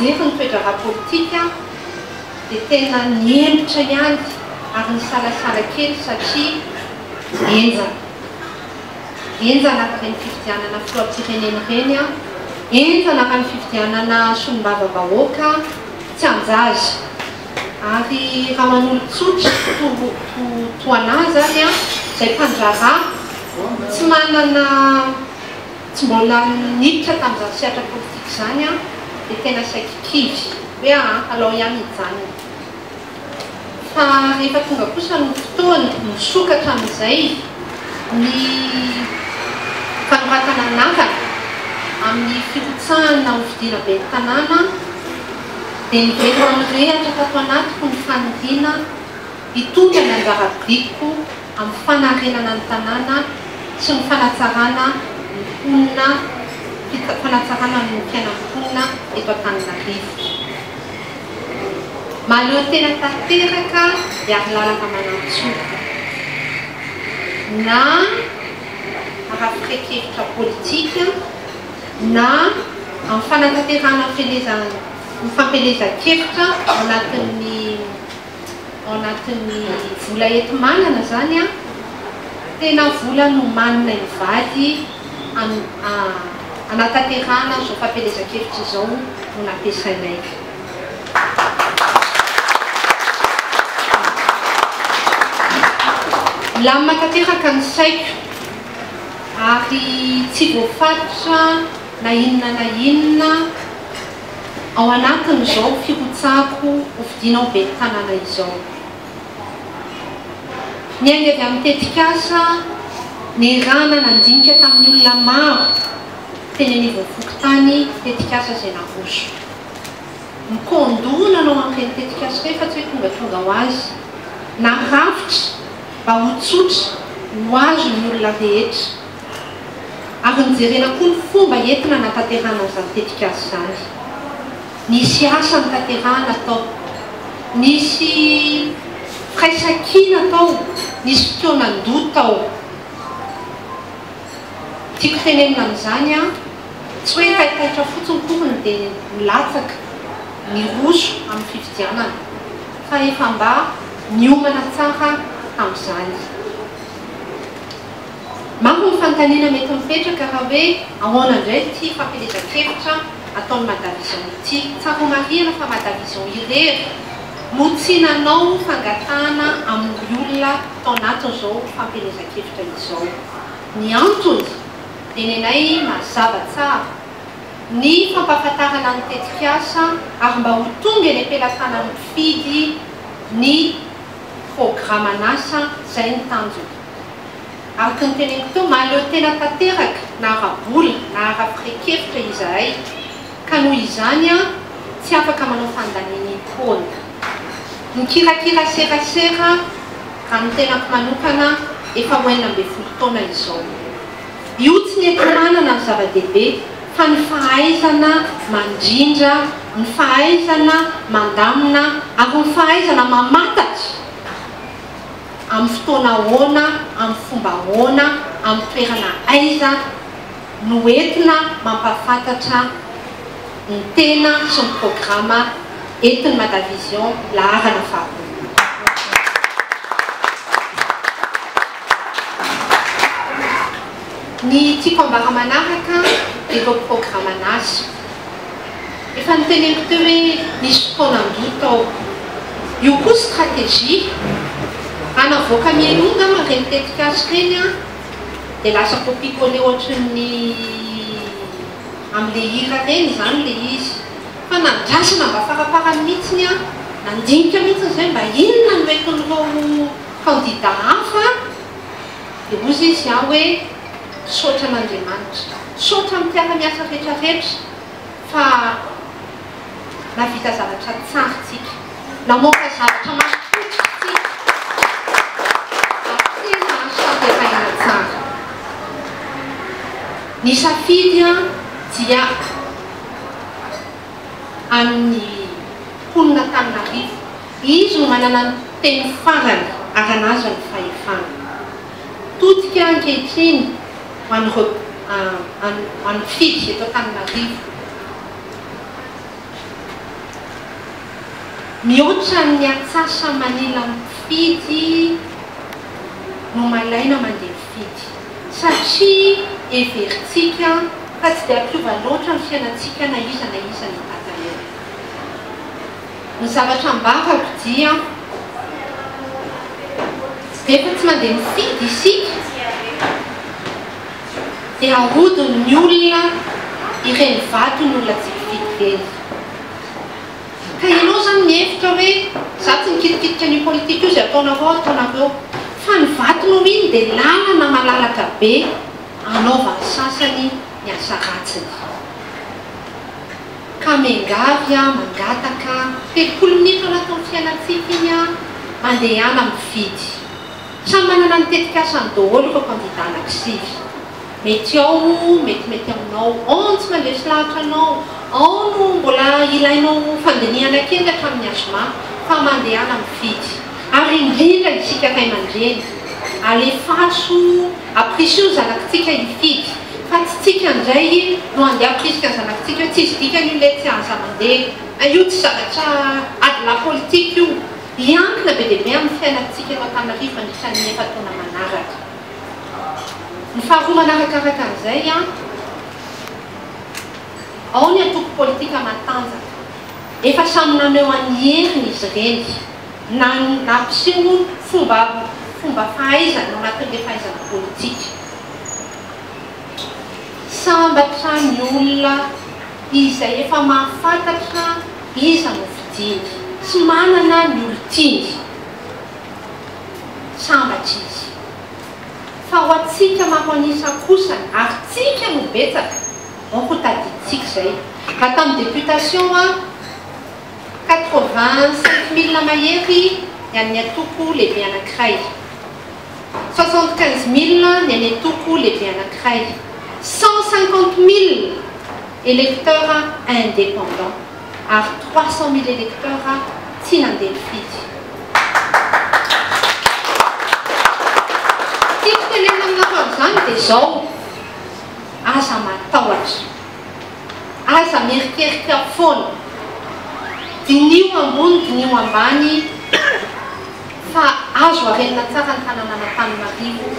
mijery ny toedrara politika dia tena niembotra ihany ary nisalasala kely satria enjana araka ny fifidianana filoam-pirenena ireny a, enjana araka ny fifidianana solombavam-bahoaka tsy anjazy. Ary raha manolo-tsotra toanazy zany a, izay mpandrara tsy manana, tsy mbola niditra tamin'izany sehatra politika izany a, dia tena saika kivy hoe alao ihany hijanona. Fa rehefa tonga kosa ny fotoana misokatra amin'izay ny fanoratana nakana amin'ny firotsahana hovidiana be ny tanàna, dia niverina mirehatra tato anatiko ny faniriana hitondra ny anjara biko amin'ny fanarenana ny tanàna sy ny fanatsarana ny mponina, fanatsarana ny fiainam-ponina eto Antananarivo. Mahaleo tena tanteraka ary lalaka manantsoa na arafi-kevitra politika na amin'ny fanatanterahana mifampelezan-kevitra ao anatin'ny vola enti-manana zany a, tena vola no manina ny vady anatanterahana izao fampelezan-kevitra izao no nampiasainay. Lamina tanteraka ny saiko ary tsy voafatotra na inona ao anatin'izao firotsahako hovidiana be ny tanàna izao. Niainga avy amin'ny tetikasa, nirana nandinika tamin'ny olona maro teny anivon'ny tany tetikasa izay naroso. Mikondona anao amin'ireny tetikasa ireny fa tsy hoe tonga ho azy, narafitra mba ho tsotra ho azo ny olona rehetra. Ary nijerena koa ny fomba entina natanterahana izany tetikasa izany. Nisy asa natanterahana tao, nisy firaisan-kina tao, nisy fotoanan-doha tao. Tiako tenenina amin'izany a, tsy hoe taitaitra fotsiny korony dia milatsaka ny roso amin'ny fifidianana, fa efa mba niomana tsara tamin'izany. Maro ny fanontaniana mety mipetraka raha hoe ahoana indray ity fampelezan-kevitra ataon'ny Madavision ity. Tsara marihana fa Madavision irery no tsy nanao fangatahana amin'ny olona tao anatin'izao fampelezan-kevitra izao. Ny antony dia nenay mazava tsara ny fampahafantarana ny tetikasa ary mba ho tonga eny am-pelatana mifidy ny programan'asa izay ny tanjona. Araka ny teneniko teo, mahaleo tena tanteraka na ara-bola na ara-firekevitra izahay, ka noho izany a tsy afaka manao fandaniana impona. Ny kirakira serasera raha ny tenako manokana efa ho 40 taona izao. Io tsy ny enti-manana ny zava-dehibe fa ny fahaizana mandrindra, ny fahaizana mandamina ary ny fahaizana mamatatra amin'ny fotoana ahoana, amin'ny fomba ahoana, amin'ny toerana aiza no entina mampahafantatra ny tena sy ny programa entin'ny Madavision laharana faharoa. Ny tiako ambara manaraka ireo programan'asa. Efa niteneniko teo hoe nisy fotoanan-doha tao. Io koa stratégie anavoaka mielonga ireny tetikasa ireny a, dia lasa kopikole ohatran'ny amin'ilay hira ireny izany ilay izy. Fa nandrasana mba faraparany mihitsiny a, nandinika mihitsiny izay mba inona no entin'ireo kandida hafa, dia ozy izy aho hoe saotra an'Andriamanitra, saotra amin'ny mpiara-miasa rehetrarehetra fa navita zavatra tsara tsika, namoaka zavatra mahapoitra tsika, tena asafiaraina tsara. Ny safidy dia amin'ny mponina Antananarivo, izy no manana ny teny farany ary anazy ny fahefana. Totika ankehitriny amin'ny fidy eto Antananarivo mihoatra ny atsasa manila mifidy no malaina mandeha mifidy satria everitsika fa tsy dia ampiova loatra ny fiainantsika na iza ny tataleo. Ny zavatra mbavako dia rehefa tsy mandeha mifidy isika dia ahodiny olona ireny vato ny olona tsy mifidy reny. Ka ianao zany mihevitra hoe za tsy mikitikidika ny politika io zay ataonareo fa ny vatonao iny dia lalana malalaka be anaovany sasany ny asa ratsiny. Ka mengavy mangataka 30 minitra anatin'ny fiainantsika iny mandehana mifidy. Samy manana ny tetikasany daholo ireo kandida anankisivy. Mety ao, mety aminao, ao tsy mandresy lahatra anao, ao no mbola ilainao fandinihana kely hatramin'ny azoma fa mandehana mifidy. Ary indrindra isika ray aman-dreny alefaso aprisio zanakitsika hifidy fa tsy tsika indray no andeha aprisika ny zanakitsika hoe tsisy dikany io ilay tsy aza mandeha io tsy zavatra ady la politika io. Iankina be dia be amin'ny fiainantsika eto Antananarivo mandritra ny efa taona manaraka. Ny faharoa manarakaraka an'izay ao ny antoko politika matanjaka efa samy naneo an'ny heriny izy ireny na ampiseho fomba fahaizana anatin'ilay fahaizana politika. Sambatra ny olona izay efa mahafantatra iza no fidiny tsy manana ny olon-tiny sambatra izy. Fa ho atsika mahoanisa kosany ary tsika no betsaka ao ho tadiditsika izay. Ka tamin'ny députation 85 000 mahery ny an'ny atoko lehibe anankiray, 75 000 ny an'ny atoko lehibe anankiray, 150 000 électeurs indépendants ary 300 000 électeurs tsy nandeha mifidy. Tiako tenena aminareo amin'izany dia izao, aza matahotra, aza mierikerika foana, dinio ambony dinio ambany fa azo arenina tsara ny tanàna Antananarivo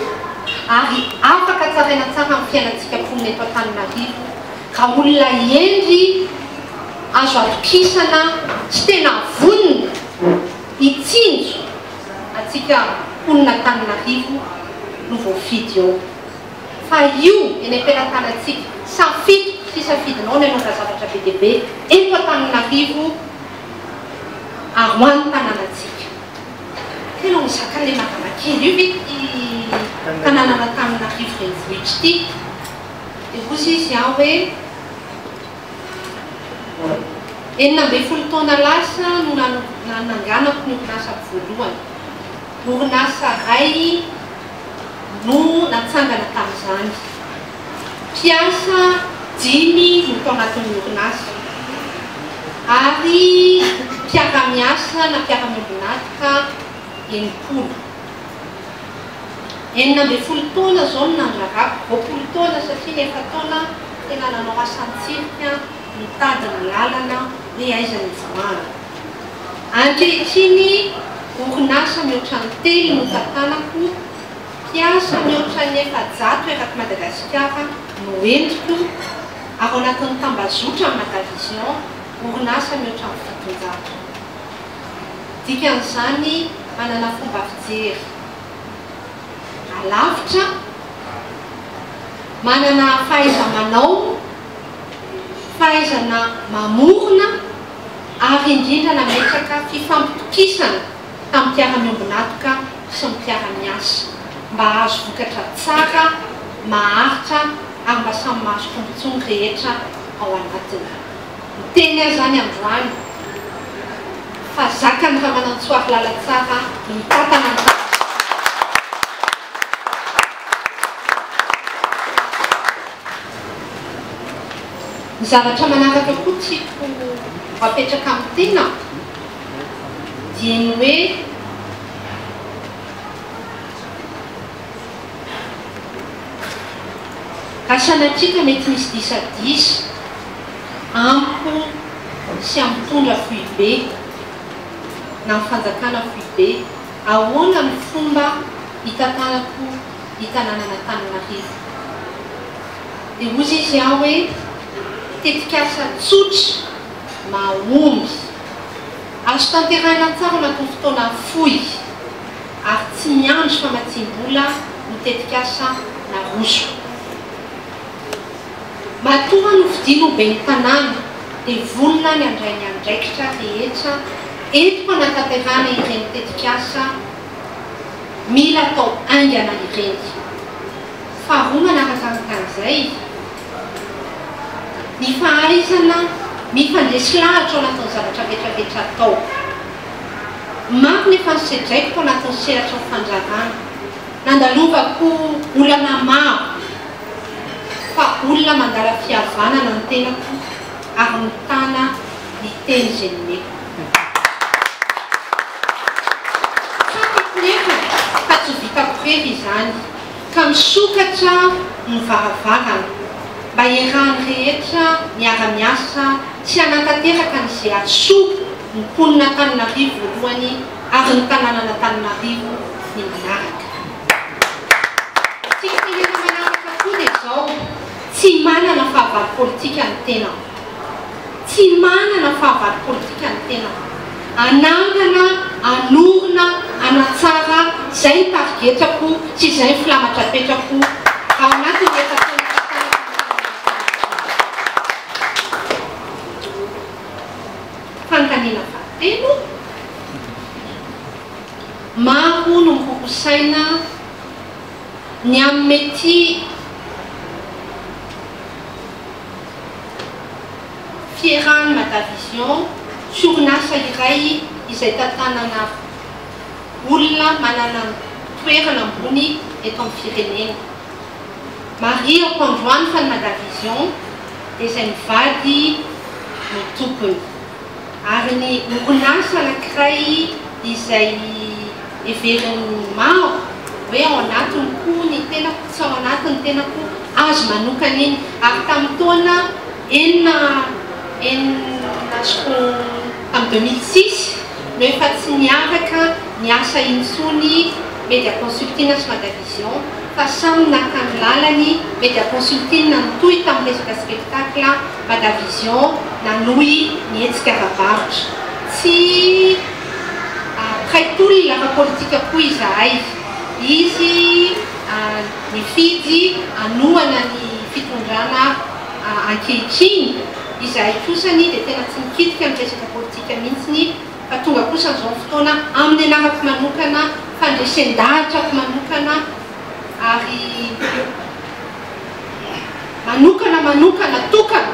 ary afaka tsaraina tsara amin'ny fiainantsika mponina eto Antananarivo ka olona endry azo atokisana sy tena vonona hitsinjo atsika mponina Antananarivo no voafidy eo. Fa io eny am-pelantanantsika safidy sy safidinao ny anaova zavatra be dia be eto Antananarivo ary ho an'ny tanànatsika. Tena mizaka ilay magamakely io ve tanàna Antananarivo renivohitra ity. Dia hozy izy hoe 19 taona lasa no nananganako ny orinasa voalohany. Orinasa ray no natsangana tamin'izany. Mpiasa 5 no tao anatin'ny orinasa ary mpiara-miasa na mpiara-miambonatoka 9. 19 taona zao no nandrarako, 20 taona satria 9 taona tena nanao asantsirika mitady ny lalana hoe aiza ny voana. Ankehitriny orinasa mihoatra ny 3 no tantanako, mpiasa mihoatra ny 700 eraky Madagasikara no entiko ary ao anatin'ny tambazotra amin'ny Matavision orinasa mihoatra ny 700. Dikan'izany manana fomba fijery alavitra, manana fahaiza-manao, fahaizana mamorona ary indrindra nametraka fifampitokisana tamin'ny mpiara-miambonatoka sy ny mpiara-miasa mba azo vokatra tsara, maharitra ary mba samy mahazo tombontsoa rehetra ao anatiny. Miteny azy zany androany fa zakany raha manan-tsoary lalatsara mitantana ny zavatra manaraka koa tiako apetraka amin'ny tena dia ny hoe asanatsika mety misy disadisa ampo sy ampitondra foibe na fanjakana foibe ahoana ny fomba hitantanako hitananana Antananarivo. Dia ozy izy aho hoe tetikasa tsotra mahomby azo tanterahina tsara anatin'ny fotoana fohy ary tsy miandry famatsim-bola no tetikasa na roso. Matoa no fidino ben'ny tanàna dia vonona ny andrainy andraikitra rehetra entiko anatanterahana ireny tetikasa mila atao aingana ireny. Faharoa manarakaraka an'izay ny fahaizana mifandresy lahatra ao anatin'ny zavatra rehetrarehetra atao. Mako nefa nysedraiko tao anatin'ny selatra ny fanjarana nandalovako olana maro fa olona mandala fihavanana ny tenako ary mitana ny teny izay nomeko. Sakako nefa fa tsy vitako rery izany ka misokatra ny varavarana mba iarahan'ny rehetra miara-miasa tsy hanatanteraka n'izay atsoa ny mponina Antananarivo voalohany ary ny tanànana Antananarivo ny manaraka. Tsika tenena manaraka koa dia izao tsy manana fahavalo politika ny tena. Tsy manana fahavalo politika ny tena. Anangana, anorina, anatsara izay tarigetrako sy izay filamatra petrako ao anatin'ny efa fantanina fahatelo. Maro no mikokosaina ny amin'ny mety fierahany Matavision sy orinasa iray izay tantanana olona manana toerana ambony eto amin'ny firenena. Maria Ampandroany fa ny Matavision dia izay mivady ny tompony. Ary ny orinasa anankiray izay everiny maro hoe ao anatiny koa ny tenako tsy ao anatiny tenako azo manokana iny. Ary tamin'ny taona enina tamin'ny 2006 no efa tsy niaraka ny asa intsony Media Consulting sy Matavision fa samy naka ny lalany. Media Consulting nanotoy tamin'ny resaka spectacle, Matavision nanohy ny hetsika ara-barotra. Tsy praitolona fa politika koa izahay. Izy nifidy anohana ny fitondrana ankehitriny. Izahay kosany dia tena tsy mikitika ny resaka politika mihitsiny fa tonga kosa izao fotoana amin'ny anarako manokana fandresen-dahatrako manokana ary manokana tokana